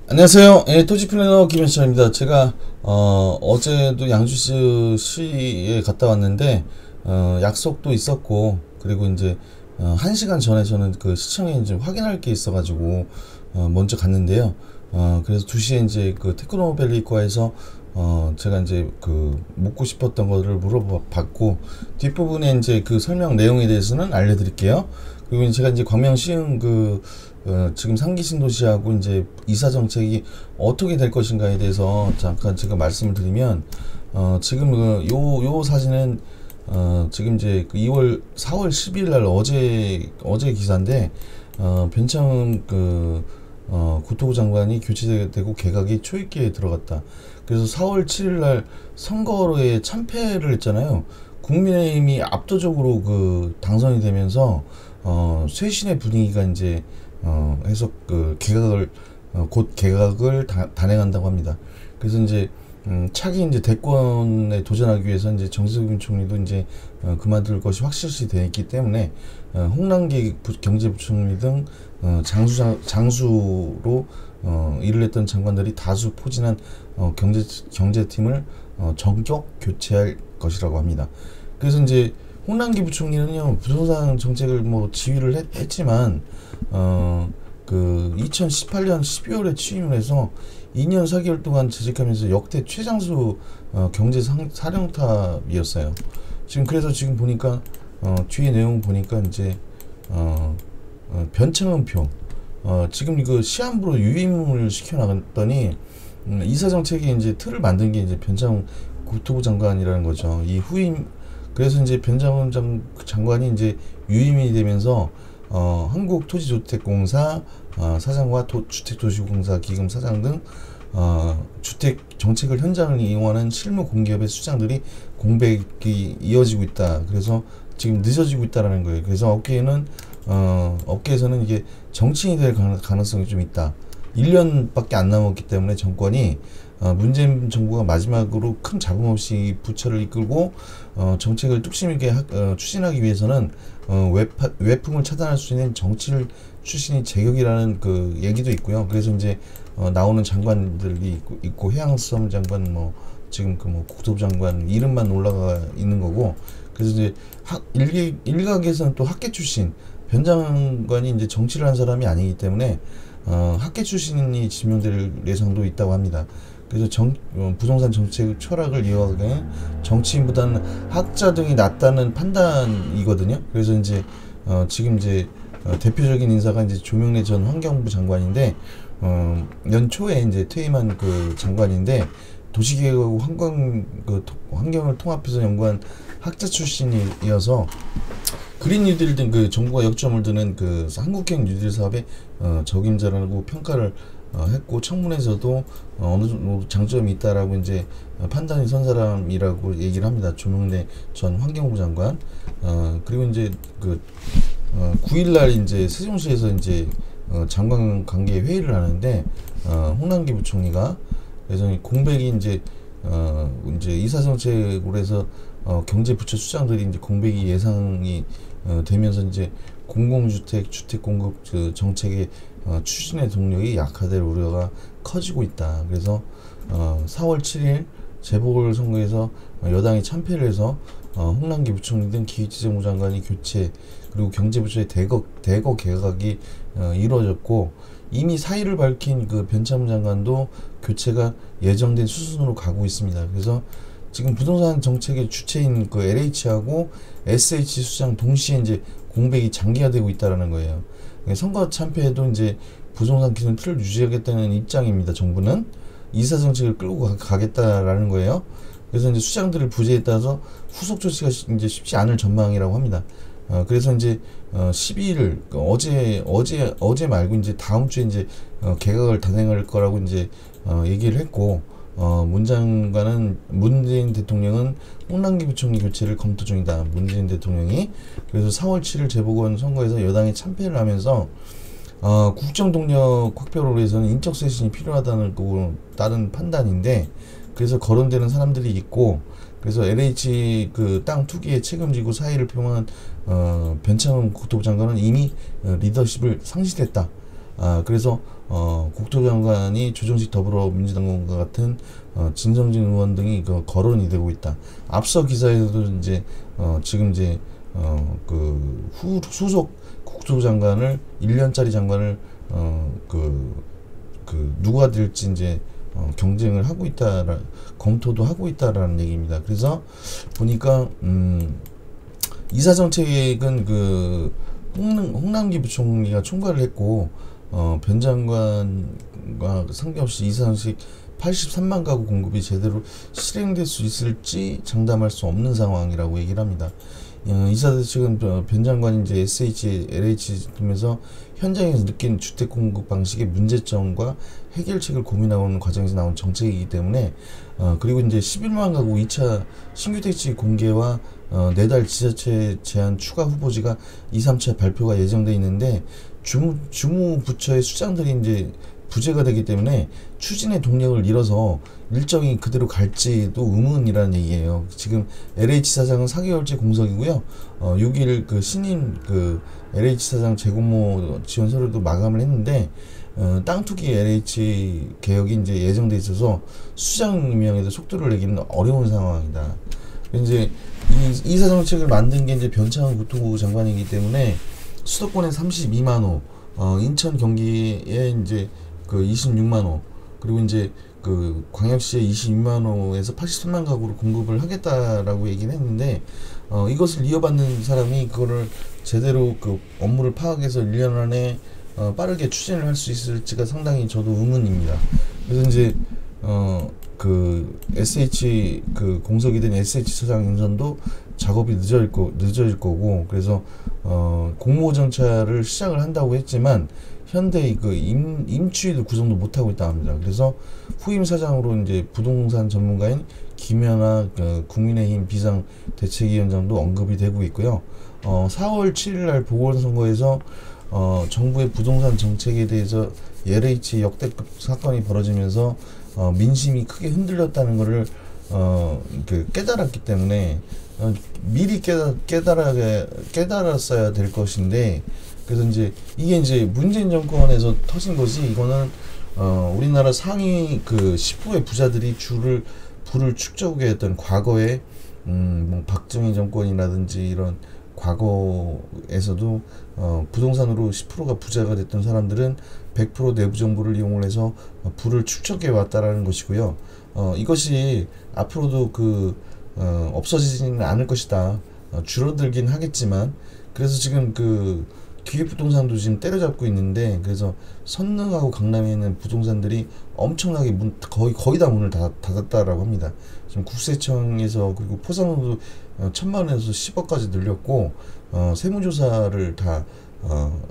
안녕하세요. 예, 토지플래너 김현철입니다. 제가 어제도 양주시에 갔다 왔는데 약속도 있었고, 그리고 이제 1시간 전에 저는 그 시청에 이제 확인할 게 있어가지고 먼저 갔는데요. 그래서 2시에 이제 그 테크노밸리과에서 제가 이제 그 묻고 싶었던 거를 물어봤고, 뒷부분에 이제 그 설명 내용에 대해서는 알려드릴게요. 그리고 제가 이제 광명시흥 지금 상기 신도시하고 이제 이사 정책이 어떻게 될 것인가에 대해서 잠깐 제가 말씀을 드리면, 지금 요 사진은 지금 이제 그 4월 10일 날 어제 기사인데, 변창흠 국토부 장관이 교체되고 개각이 초입기에 들어갔다. 그래서 4월 7일 날 선거에 참패를 했잖아요. 국민의힘이 압도적으로 당선이 되면서 쇄신의 분위기가 이제 해서 곧 개각을 단행한다고 합니다. 그래서 이제 차기 이제 대권에 도전하기 위해서 이제 정세균 총리도 이제 그만둘 것이 확실시 되어 있기 때문에 홍남기 경제부총리 등 장수로 일을 했던 장관들이 다수 포진한 경제팀을 전격 교체할 것이라고 합니다. 그래서 이제 홍남기 부총리는요, 부동산 정책을 뭐 지휘를 했지만 2018년 12월에 취임을 해서 2년 4개월 동안 재직하면서 역대 최장수 경제 사령탑이었어요. 그래서 지금 보니까 뒤에 내용 보니까 이제 변창흠표 지금 이거 시한부로 유임을 시켜나갔더니 이사 정책에 이제 틀을 만든 게 이제 변창흠 국토부 장관이라는 거죠. 이 후임, 그래서 이제 변창흠 장관이 이제 유임이 되면서 한국토지주택공사 사장과 주택도시공사 기금 사장 등 주택 정책을 현장을 이용하는 실무 공기업의 수장들이 공백이 이어지고 있다. 그래서 지금 늦어지고 있다라는 거예요. 그래서 업계에서는 이게 정치인이 될 가능성이 좀 있다. 1년밖에 안 남았기 때문에 정권이 문재인 정부가 마지막으로 큰 잡음 없이 부처를 이끌고 정책을 뚝심 있게 추진하기 위해서는 외풍을 차단할 수 있는 정치를 추진이 제격이라는 그 얘기도 있고요. 그래서 이제 나오는 장관들이 있고 해양수산 장관, 뭐 지금 국토부 장관 이름만 올라가 있는 거고. 그래서 이제 일각에서는 또 학계 출신 변 장관이 이제 정치를 한 사람이 아니기 때문에 학계 출신이 지명될 예상도 있다고 합니다. 그래서 부동산 정책 철학을 이어가게 정치인보다는 학자 등이 낫다는 판단이거든요. 그래서 이제 지금 이제 대표적인 인사가 이제 조명래 전 환경부 장관인데, 연초에 이제 퇴임한 그 장관인데, 도시계획하고 환경을 통합해서 연구한 학자 출신이어서 그린 뉴딜 등 정부가 역점을 두는 한국형 뉴딜 사업에 적임자라고 평가를 했고, 청문회에서도 어느 정도 장점이 있다라고 이제 판단이 선 사람이라고 얘기를 합니다. 조명래 전 환경부 장관. 그리고 이제 9일날 이제 세종시에서 이제 장관 관계 회의를 하는데, 홍남기 부총리가, 그래서 공백이 이제 이사 정책으로 해서 경제부처 수장들이 이제 공백이 예상이 되면서 이제 공공주택 주택 공급 정책의 추진의 동력이 약화될 우려가 커지고 있다. 그래서 4월 7일 재보궐선거에서 여당이 참패를 해서 홍남기 부총리 등 기획재정부 장관이 교체, 그리고 경제부처의 대거 개각이 이루어졌고, 이미 사의를 밝힌 변창흠 장관도 교체가 예정된 수순으로 가고 있습니다. 그래서 지금 부동산 정책의 주체인 LH하고 SH 수장 동시에 이제 공백이 장기화되고 있다라는 거예요. 선거 참패에도 이제 부동산 기존 틀을 유지하겠다는 입장입니다. 정부는 이사 정책을 끌고 가겠다라는 거예요. 그래서 이제 수장들을 부재에 따라서 후속 조치가 이제 쉽지 않을 전망이라고 합니다. 그래서 이제 12일 어제 말고 이제 다음 주에 이제 개각을 단행할 거라고 이제 얘기를 했고, 문재인 대통령은 홍남기 부총리 교체를 검토 중이다. 문재인 대통령이. 그래서 4월 7일 재보궐 선거에서 여당이 참패를 하면서 국정 동력 확보를 위해서는 인적 쇄신이 필요하다는 다른 판단인데, 그래서 거론되는 사람들이 있고, 그래서 LH 땅 투기에 책임지고 사의를 표명한 변창흠 국토부 장관은 이미 리더십을 상실했다. 그래서 국토장관이 조정식 더불어민주당과 같은 진성진 의원 등이 그 거론이 되고 있다. 앞서 기사에서도 이제 지금 이제 수속 국토장관을 1년짜리 장관을 누가 될지 이제 경쟁을 하고 있다, 검토도 하고 있다라는 얘기입니다. 그래서 보니까 이사정책은 홍남기 부총리가 총괄을 했고 변 장관과 상관없이 이사정책 83만 가구 공급이 제대로 실행될 수 있을지 장담할 수 없는 상황이라고 얘기를 합니다. 이사정책은 변 장관이 이제 SH, LH 등에서 현장에서 느낀 주택 공급 방식의 문제점과 해결책을 고민하는 과정에서 나온 정책이기 때문에 그리고 이제 11만 가구 2차 신규 택지 공개와 내달 지자체 제한 추가 후보지가 2, 3차 발표가 예정돼 있는데 주무 부처의 수장들이 이제 부재가 되기 때문에 추진의 동력을 잃어서 일정이 그대로 갈지도 의문이라는 얘기예요. 지금 LH 사장은 4개월째 공석이고요. 6일 신임 LH 사장 재공모 지원 서류도 마감을 했는데 땅 투기 LH 개혁이 이제 예정돼 있어서 수장 임명에도 속도를 내기는 어려운 상황이다. 이제 이 사정책을 만든 게 이제 변창흠 국토부 장관이기 때문에 수도권에 32만 호, 인천 경기에 이제 26만 호, 그리고 이제 광역시에 22만 호에서 83만 가구로 공급을 하겠다라고 얘기는 했는데 이것을 이어받는 사람이 그거를 제대로 업무를 파악해서 1년 안에 빠르게 추진을 할 수 있을지가 상당히 저도 의문입니다. 그래서 이제 SH 공석이 된 SH 사장 인선도 작업이 늦어질 거고 그래서 공모 정찰을 시작을 한다고 했지만 현대 임추위도 구성도 못하고 있다 합니다. 그래서 후임 사장으로 이제 부동산 전문가인 김연아 국민의힘 비상대책위원장도 언급이 되고 있고요. 4월 7일 날 보궐선거에서 정부의 부동산 정책에 대해서 LH 역대급 사건이 벌어지면서 민심이 크게 흔들렸다는 것을 깨달았기 때문에 미리 깨달았어야 될 것인데 그래서 이제 이게 이제 문재인 정권에서 터진 것이 이거는 우리나라 상위 10%의 부자들이 부를 축적하게 했던 과거에 뭐 박정희 정권이라든지 이런 과거에서도 부동산으로 10%가 부자가 됐던 사람들은 100% 내부 정보를 이용을 해서 부를 축적해 왔다라는 것이고요. 이것이 앞으로도 없어지지는 않을 것이다. 줄어들긴 하겠지만 그래서 지금 기획부동산도 지금 때려잡고 있는데 그래서 선릉하고 강남에 있는 부동산들이 엄청나게 거의 다 문을 닫았다라고 합니다. 지금 국세청에서 그리고 포상금도 1,000만 원에서 10억까지 늘렸고 세무조사를 다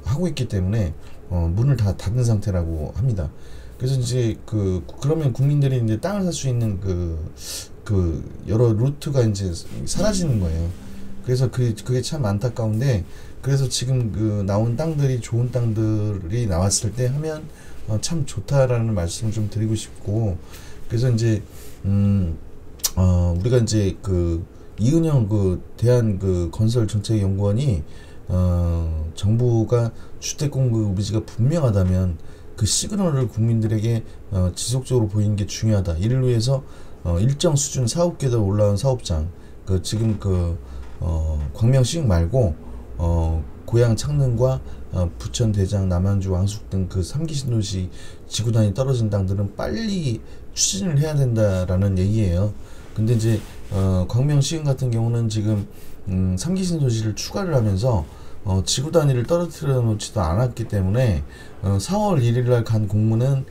하고 있기 때문에 문을 다 닫은 상태라고 합니다. 그래서 이제 그러면 국민들이 이제 땅을 살 수 있는 여러 루트가 이제 사라지는 거예요. 그래서 그게 참 안타까운데 그래서 지금 나온 땅들이 좋은 땅들이 나왔을 때 하면 참 좋다라는 말씀을 좀 드리고 싶고 그래서 이제 우리가 이제 이은영 대한 건설정책연구원이 정부가 주택 공급 의지가 분명하다면 그 시그널을 국민들에게 지속적으로 보이는 게 중요하다. 이를 위해서 일정 수준 사업계도 올라온 사업장 지금 광명시흥 말고 고양 창릉과 부천 대장 남양주 왕숙 등 3기 신도시 지구단위 떨어진 땅들은 빨리 추진을 해야 된다라는 얘기예요. 근데 이제 광명시흥 같은 경우는 지금 3기 신도시를 추가를 하면서 지구 단위를 떨어뜨려 놓지도 않았기 때문에 4월 1일 날 간 공문은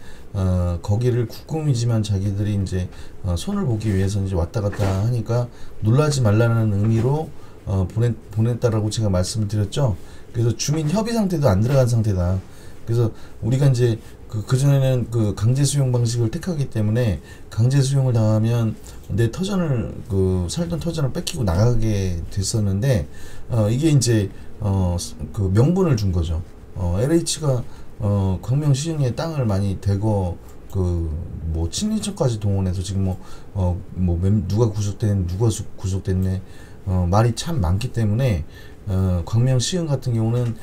거기를 국공이지만 자기들이 이제 손을 보기 위해서 이제 왔다 갔다 하니까 놀라지 말라는 의미로 보냈다라고 제가 말씀을 드렸죠. 그래서 주민 협의 상태도 안 들어간 상태다. 그래서 우리가 이제 그전에는 강제 수용 방식을 택하기 때문에 강제 수용을 당하면 내 터전을 살던 터전을 뺏기고 나가게 됐었는데 이게 이제 명분을 준 거죠. LH가 광명시흥에 땅을 많이 대거 뭐 친인척까지 동원해서 지금 누가 구속됐네 누가 구속됐네 말이 참 많기 때문에 광명시흥 같은 경우는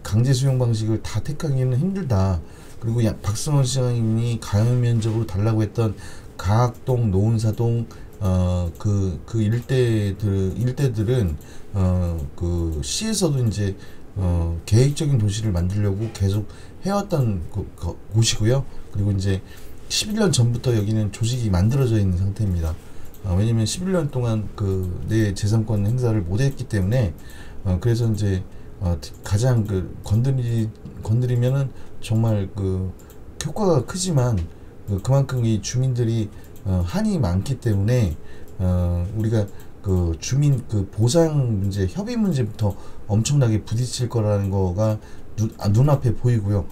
강제 수용 방식을 다 택하기는 힘들다. 그리고 박승원 시장님이 가용 면적으로 달라고 했던 가학동, 노은사동 그 일대들은 그 시에서도 이제 계획적인 도시를 만들려고 계속 해왔던 곳이고요. 그리고 이제 11년 전부터 여기는 조직이 만들어져 있는 상태입니다. 왜냐면 11년 동안 내 재산권 행사를 못했기 때문에 그래서 이제 가장 건드리면은 정말 효과가 크지만 그만큼 이 주민들이 한이 많기 때문에 우리가 주민 보상 문제, 협의 문제부터 엄청나게 부딪힐 거라는 거가 눈앞에 보이고요.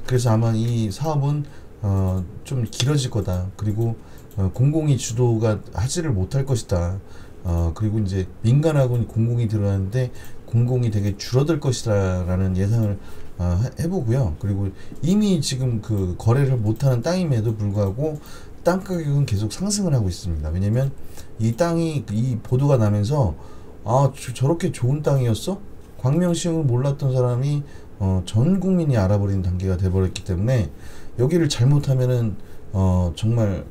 그래서 아마 이 사업은 좀 길어질 거다. 그리고 공공이 주도가 하지를 못할 것이다. 그리고 이제 민간하고는 공공이 들어가는데 공공이 되게 줄어들 것이다라는 예상을 해보고요. 그리고 이미 지금 거래를 못하는 땅임에도 불구하고 땅 가격은 계속 상승을 하고 있습니다. 왜냐면 이 보도가 나면서 저렇게 좋은 땅이었어? 광명시흥을 몰랐던 사람이 전 국민이 알아버리는 단계가 돼버렸기 때문에 여기를 잘못하면은 정말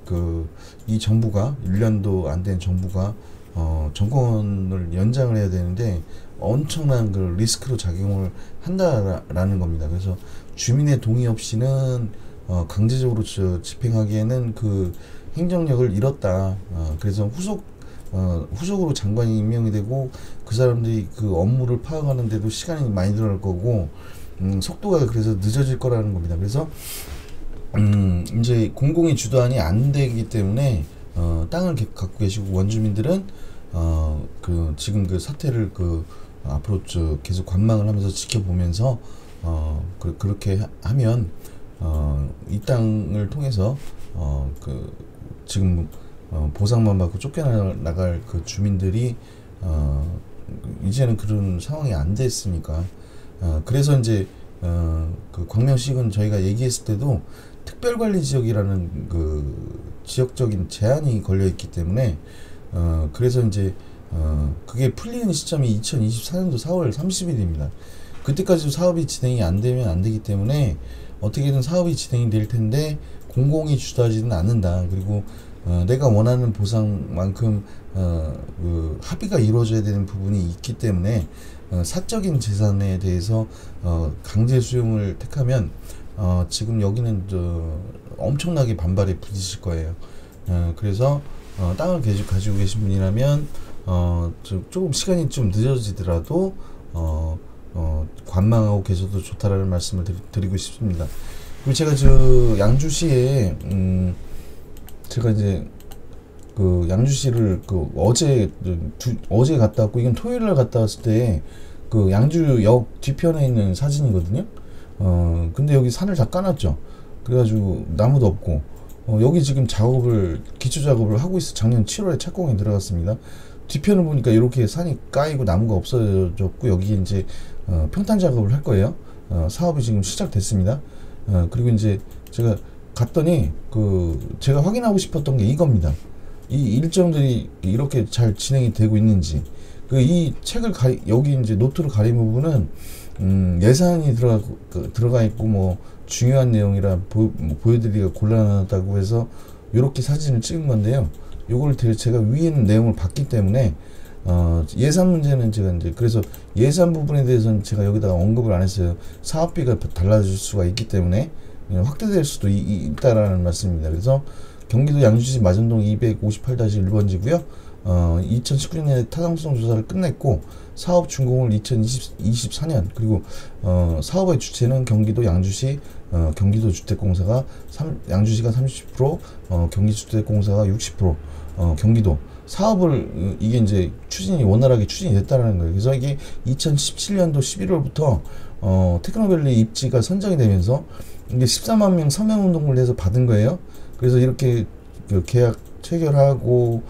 이 정부가 1년도 안 된 정부가 정권을 연장을 해야 되는데 엄청난 리스크로 작용을 한다라는 겁니다. 그래서 주민의 동의 없이는 강제적으로 집행하기에는 행정력을 잃었다. 그래서 후속으로 장관이 임명이 되고 그 사람들이 업무를 파악하는데도 시간이 많이 들어갈 거고 속도가 그래서 늦어질 거라는 겁니다. 그래서 이제 공공의 주도안이 안 되기 때문에 땅을 갖고 계시고 원주민들은 지금 사태를 앞으로 계속 관망을 하면서 지켜보면서 그렇게 하면 이 땅을 통해서 지금 보상만 받고 쫓겨나갈 주민들이 이제는 그런 상황이 안 됐으니까 그래서 이제 광명시는 저희가 얘기했을 때도 특별관리지역이라는 지역적인 제한이 걸려 있기 때문에 그래서 이제 그게 풀리는 시점이 2024년도 4월 30일입니다. 그때까지도 사업이 진행이 안 되면 안 되기 때문에 어떻게든 사업이 진행이 될 텐데 공공이 주도하지는 않는다. 그리고 내가 원하는 보상만큼 합의가 이루어져야 되는 부분이 있기 때문에 사적인 재산에 대해서 강제 수용을 택하면 지금 여기는 엄청나게 반발에 부딪힐 거예요. 그래서 땅을 계속 가지고 계신 분이라면 조금 시간이 좀 늦어지더라도 관망하고 계셔도 좋다라는 말씀을 드리고 싶습니다. 그리고 제가 양주시에 제가 이제 양주시를 어제 갔다 왔고 이건 토요일날 갔다 왔을 때 양주역 뒤편에 있는 사진이거든요. 근데 여기 산을 다 까놨죠. 그래가지고 나무도 없고 여기 지금 기초 작업을 하고 있어. 작년 7월에 착공에 들어갔습니다. 뒤편을 보니까 이렇게 산이 까이고 나무가 없어졌고 여기 이제 평탄 작업을 할 거예요. 사업이 지금 시작됐습니다. 그리고 이제 제가 갔더니 제가 확인하고 싶었던 게 이겁니다. 이 일정들이 이렇게 잘 진행이 되고 있는지 이 책을 여기 이제 노트로 가린 부분은 예산이 들어가 있고 뭐 중요한 내용이라 보여드리기가 곤란하다고 해서 이렇게 사진을 찍은 건데요. 요걸 제가 위에 있는 내용을 봤기 때문에 예산 문제는 제가 이제 그래서 예산 부분에 대해서는 제가 여기다가 언급을 안 했어요. 사업비가 달라질 수가 있기 때문에 확대될 수도 있다라는 말씀입니다. 그래서 경기도 양주시 마전동 258-1번지고요. 2019년에 타당성 조사를 끝냈고 사업 준공을 2024년 그리고 사업의 주체는 경기도 양주시 경기도주택공사가 양주시가 30% 경기주택공사가 60% 경기도 사업을 이게 이제 원활하게 추진이 됐다는 거예요. 그래서 이게 2017년도 11월부터 테크노밸리 입지가 선정이 되면서 이게 14만 명 서명 운동을 해서 받은 거예요. 그래서 이렇게 계약 체결하고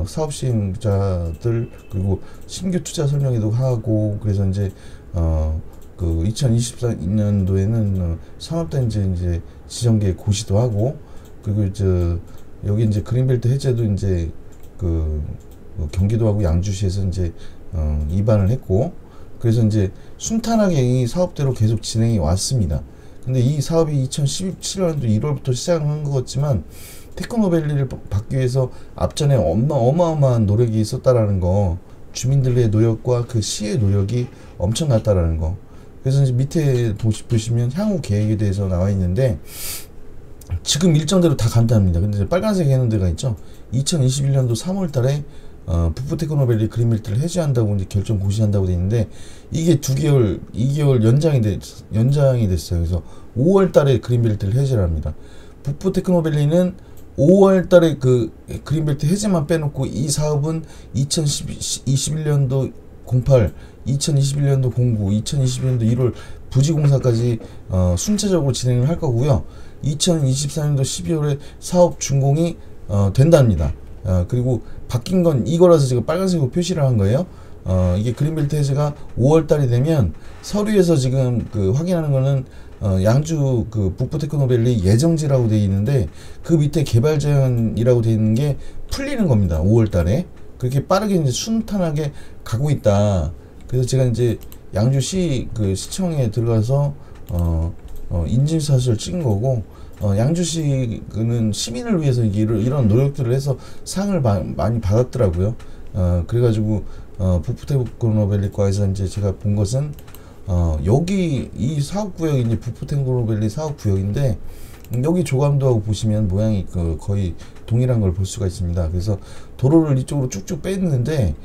사업 시행자들 그리고 신규 투자 설명회도 하고 그래서 이제 2024년도에는 산업단지 이제 지정계획 고시도 하고 그리고 여기 이제 그린벨트 해제도 이제 경기도하고 양주시에서 이제 입안을 했고 그래서 이제 순탄하게 이 사업대로 계속 진행이 왔습니다. 근데 이 사업이 2017년도 1월부터 시작한 것 같지만 테크노밸리를 받기 위해서 앞전에 어마어마한 노력이 있었다라는 거, 주민들의 노력과 그 시의 노력이 엄청났다라는 거. 그래서 이제 밑에 보시면 향후 계획에 대해서 나와 있는데 지금 일정대로 다 간답니다. 근데 이제 빨간색 해놓은 데가 있죠. 2021년도 3월 달에 북부 테크노밸리 그린벨트를 해제한다고 이제 결정 고시한다고 돼 있는데 이게 2개월 연장이 됐어요. 그래서 5월 달에 그린벨트를 해제를 합니다. 북부 테크노밸리는 5월 달에 그 그린벨트 해제만 빼놓고 이 사업은 2021년도 08, 2021년도 09, 2022년도 1월 부지공사까지 순차적으로 진행을 할 거고요. 2024년도 12월에 사업 준공이 된답니다. 그리고 바뀐 건 이거라서 제가 빨간색으로 표시를 한 거예요. 이게 그린벨트 해제가 5월 달이 되면 서류에서 지금 그 확인하는 거는 양주 그 북부 테크노밸리 예정지라고 되어 있는데 그 밑에 개발 제한이라고 되어 있는 게 풀리는 겁니다. 5월 달에. 그렇게 빠르게 이제 순탄하게 가고 있다. 그래서 제가 이제 양주시 그 시청에 들어가서 인증샷을 찍은 거고 양주시는 시민을 위해서 이런 노력들을 해서 상을 많이 받았더라고요. 그래가지고 북부 테크노밸리과에서 이제 제가 본 것은 여기 이 사업구역이 이제 북부 테크노밸리 사업구역인데 여기 조감도하고 보시면 모양이 거의 동일한 걸 볼 수가 있습니다. 그래서 도로를 이쪽으로 쭉쭉 뺐는데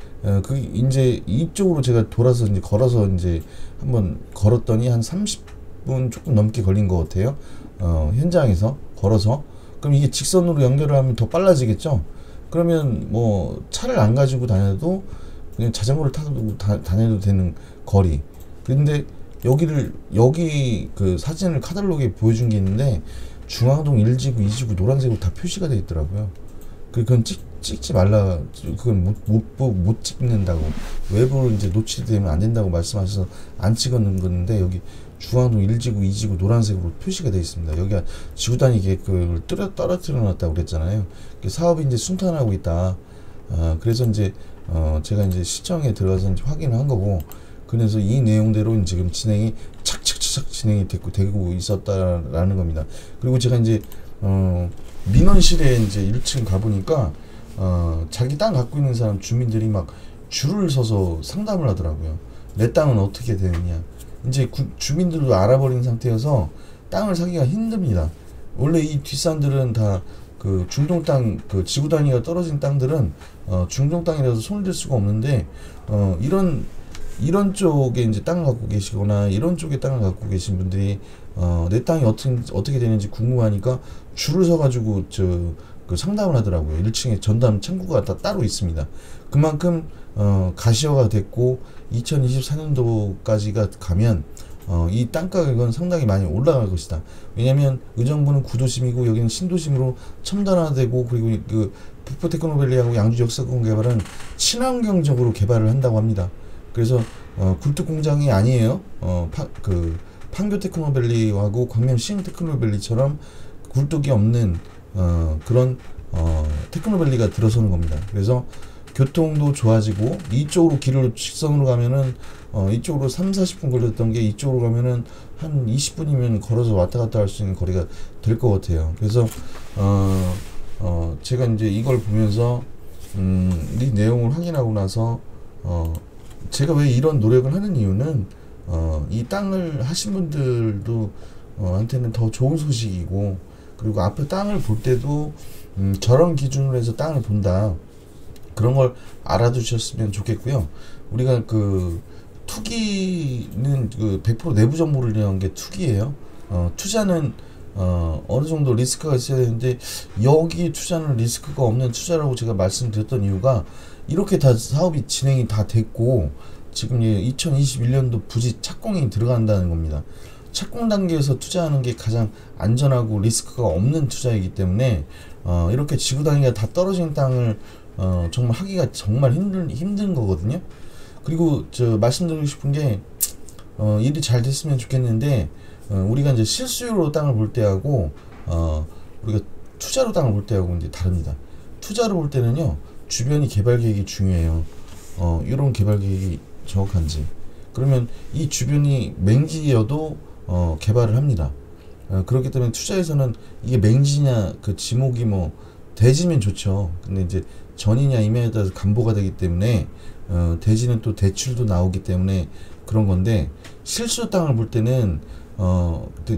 그게 이제 이쪽으로 제가 돌아서 이제 걸어서 이제 한번 걸었더니 한 30분 조금 넘게 걸린 것 같아요. 현장에서 걸어서. 그럼 이게 직선으로 연결을 하면 더 빨라지겠죠. 그러면 뭐 차를 안 가지고 다녀도 그냥 자전거를 타고 다녀도 되는 거리. 근데 여기 그 사진을 카탈로그에 보여준 게 있는데 중앙동 1지구, 2지구 노란색으로 다 표시가 되어 있더라고요. 그건 찍지 말라, 그건 못 찍는다고, 외부로 이제 노출되면 안 된다고 말씀하셔서 안 찍었는 건데 여기 중앙동 1지구, 2지구 노란색으로 표시가 되어 있습니다. 여기가 지구 단위계 그걸 떨어뜨려 놨다고 그랬잖아요. 사업이 이제 순탄하고 있다. 그래서 이제 제가 이제 시청에 들어가서 이제 확인을 한 거고, 그래서 이 내용대로 지금 진행이 착착착 진행이 되고 있었다라는 겁니다. 그리고 제가 이제 민원실에 이제 1층 가보니까 자기 땅 갖고 있는 사람 주민들이 막 줄을 서서 상담을 하더라고요. 내 땅은 어떻게 되느냐. 이제 주민들도 알아버린 상태여서 땅을 사기가 힘듭니다. 원래 이 뒷산들은 다 그 중동 땅, 그 지구 단위가 떨어진 땅들은 중동 땅이라서 손을 댈 수가 없는데 이런 쪽에 이제 땅을 갖고 계시거나 이런 쪽에 땅을 갖고 계신 분들이 내 땅이 어떻게 되는지 궁금하니까 줄을 서가지고 그 상담을 하더라고요. 1층에 전담 창구가 다 따로 있습니다. 그만큼 가시화가 됐고 2024년도까지가 가면 이 땅 가격은 상당히 많이 올라갈 것이다. 왜냐면 의정부는 구도심이고 여기는 신도심으로 첨단화되고, 그리고 그 북부 테크노밸리하고 양주 역사권 개발은 친환경적으로 개발을 한다고 합니다. 그래서 굴뚝 공장이 아니에요. 판교 테크노밸리하고 광명 시흥 테크노밸리처럼 굴뚝이 없는 그런 테크노밸리가 들어서는 겁니다. 그래서 교통도 좋아지고 이쪽으로 길을 직선으로 가면은 이쪽으로 3-40분 걸렸던 게 이쪽으로 가면은 한 20분이면 걸어서 왔다 갔다 할 수 있는 거리가 될 것 같아요. 그래서 제가 이제 이걸 보면서 이 내용을 확인하고 나서 제가 왜 이런 노력을 하는 이유는 이 땅을 하신 분들도 한테는 더 좋은 소식이고, 그리고 앞에 땅을 볼 때도 저런 기준으로 해서 땅을 본다, 그런 걸 알아두셨으면 좋겠고요. 우리가 그 투기는 그 100% 내부 정보를 이용한 게 투기예요. 투자는 어느 정도 리스크가 있어야 되는데 여기 투자는 리스크가 없는 투자라고 제가 말씀드렸던 이유가 이렇게 다 사업이 진행이 다 됐고 지금 2021년도 부지 착공이 들어간다는 겁니다. 착공 단계에서 투자하는 게 가장 안전하고 리스크가 없는 투자이기 때문에 이렇게 지구 단위가 다 떨어진 땅을 정말 하기가 정말 힘든 거거든요. 그리고 말씀드리고 싶은 게 일이 잘 됐으면 좋겠는데 우리가 이제 실수요로 땅을 볼 때하고 우리가 투자로 땅을 볼 때하고 이제 다릅니다. 투자로 볼 때는요, 주변이 개발 계획이 중요해요. 이런 개발 계획이 정확한지, 그러면 이 주변이 맹지여도 개발을 합니다. 그렇기 때문에 투자에서는 이게 맹지냐 그 지목이 뭐 대지면 좋죠. 근데 이제 전이냐 임야에 따라서 감보가 되기 때문에 대지는 또 대출도 나오기 때문에 그런 건데, 실수 땅을 볼 때는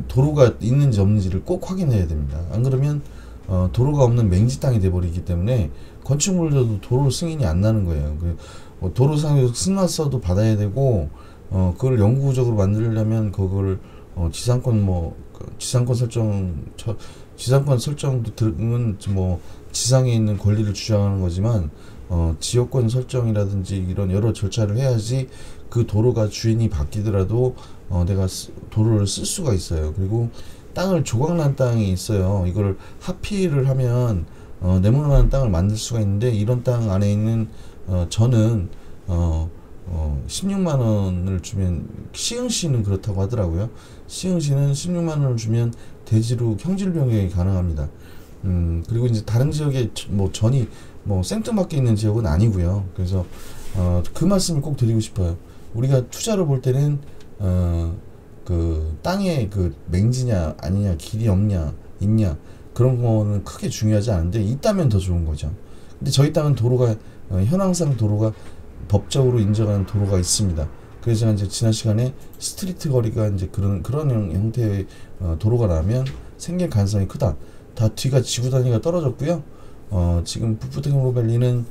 도로가 있는지 없는지를 꼭 확인해야 됩니다. 안 그러면 도로가 없는 맹지 땅이 돼버리기 때문에 건축물을 줘도 도로 승인이 안 나는 거예요. 도로상에서 승낙서도 받아야 되고, 그걸 영구적으로 만들려면 그걸 지상권 지상권 설정도 들으면 뭐 지상에 있는 권리를 주장하는 거지만, 지역권 설정이라든지 이런 여러 절차를 해야지 그 도로가 주인이 바뀌더라도 내가 도로를 쓸 수가 있어요. 그리고 땅을 조각난 땅이 있어요. 이걸 합의를 하면 네모난 땅을 만들 수가 있는데, 이런 땅 안에 있는 저는 16만 원을 주면, 시흥시는 그렇다고 하더라고요. 시흥시는 16만 원을 주면 대지로 형질 변경이 가능합니다. 그리고 이제 다른 지역에 뭐 전이 뭐 생뚱맞게 있는 지역은 아니고요. 그래서 그 말씀을 꼭 드리고 싶어요. 우리가 투자를 볼 때는 그 땅에 그 맹지냐 아니냐, 길이 없냐 있냐, 그런 거는 크게 중요하지 않은데, 있다면 더 좋은 거죠. 근데 저희 땅은 도로가 현황상 도로가 법적으로 인정하는 도로가 있습니다. 그래서 제가 이제 지난 시간에 스트리트 거리가 이제 그런 형태의 도로가 나면 생길 가능성이 크다. 다 뒤가 지구 단위가 떨어졌고요. 지금 북부테크노밸리는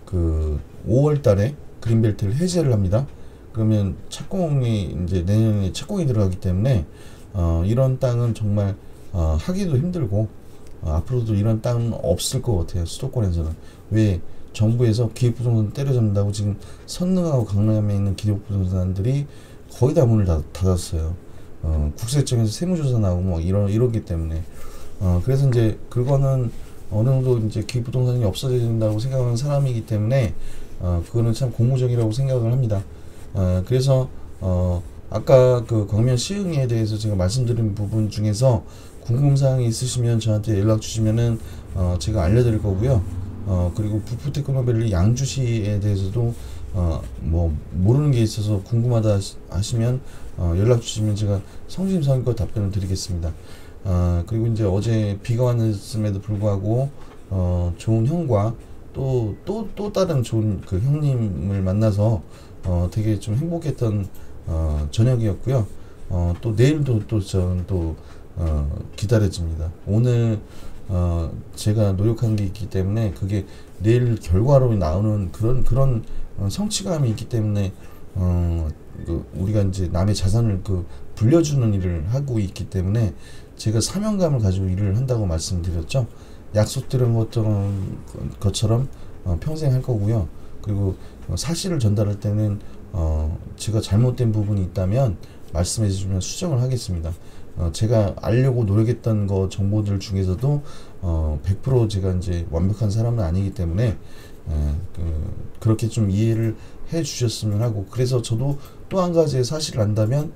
그 5월달에 그린벨트를 해제를 합니다. 그러면 착공이 이제 내년에 착공이 들어가기 때문에 이런 땅은 정말 하기도 힘들고, 앞으로도 이런 땅은 없을 것 같아요. 수도권에서는. 왜? 정부에서 기획부동산 때려잡는다고 지금 선릉하고 강남에 있는 기획부동산들이 거의 다 문을 닫았어요. 국세청에서 세무조사 나오고 뭐 이러기 때문에. 그래서 이제 그거는 어느 정도 이제 기획부동산이 없어져야 된다고 생각하는 사람이기 때문에 그거는 참 고무적이라고 생각을 합니다. 그래서 아까 그 광명 시흥에 대해서 제가 말씀드린 부분 중에서 궁금사항이 있으시면 저한테 연락 주시면은 제가 알려드릴 거고요. 그리고 북부테크노밸리 양주시에 대해서도 뭐 모르는 게 있어서 궁금하다 하시면 연락 주시면 제가 성심성의껏 답변을 드리겠습니다. 그리고 이제 어제 비가 왔음에도 불구하고 좋은 형과 또 다른 좋은 그 형님을 만나서 되게 좀 행복했던 저녁이었고요. 또 내일도 저는 또 기다려집니다. 오늘 제가 노력한 게 있기 때문에 그게 내일 결과로 나오는 그런 성취감이 있기 때문에 우리가 이제 남의 자산을 불려주는 일을 하고 있기 때문에 제가 사명감을 가지고 일을 한다고 말씀드렸죠. 약속드린 것처럼 평생 할 거고요. 그리고 사실을 전달할 때는 제가 잘못된 부분이 있다면 말씀해 주시면 수정을 하겠습니다. 제가 알려고 노력했던 정보들 중에서도 100% 제가 이제 완벽한 사람은 아니기 때문에 그렇게 좀 이해를 해 주셨으면 하고, 그래서 저도 또 한 가지의 사실을 안다면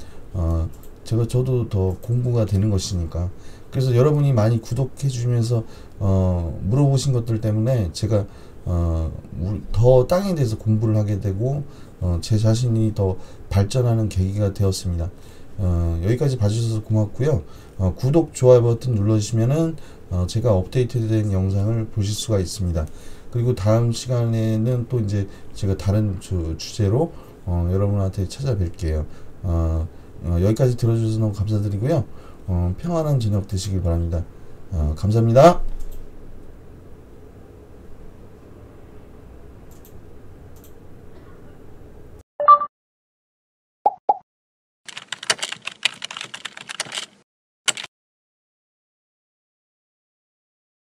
저도 더 공부가 되는 것이니까. 그래서 여러분이 많이 구독해 주시면서 물어보신 것들 때문에 제가 더 땅에 대해서 공부를 하게 되고 제 자신이 더 발전하는 계기가 되었습니다. 여기까지 봐주셔서 고맙고요. 구독, 좋아요 버튼 눌러주시면은 제가 업데이트된 영상을 보실 수가 있습니다. 그리고 다음 시간에는 또 이제 제가 다른 주제로 여러분한테 찾아뵐게요. 여기까지 들어주셔서 너무 감사드리고요. 평안한 저녁 되시길 바랍니다. 감사합니다.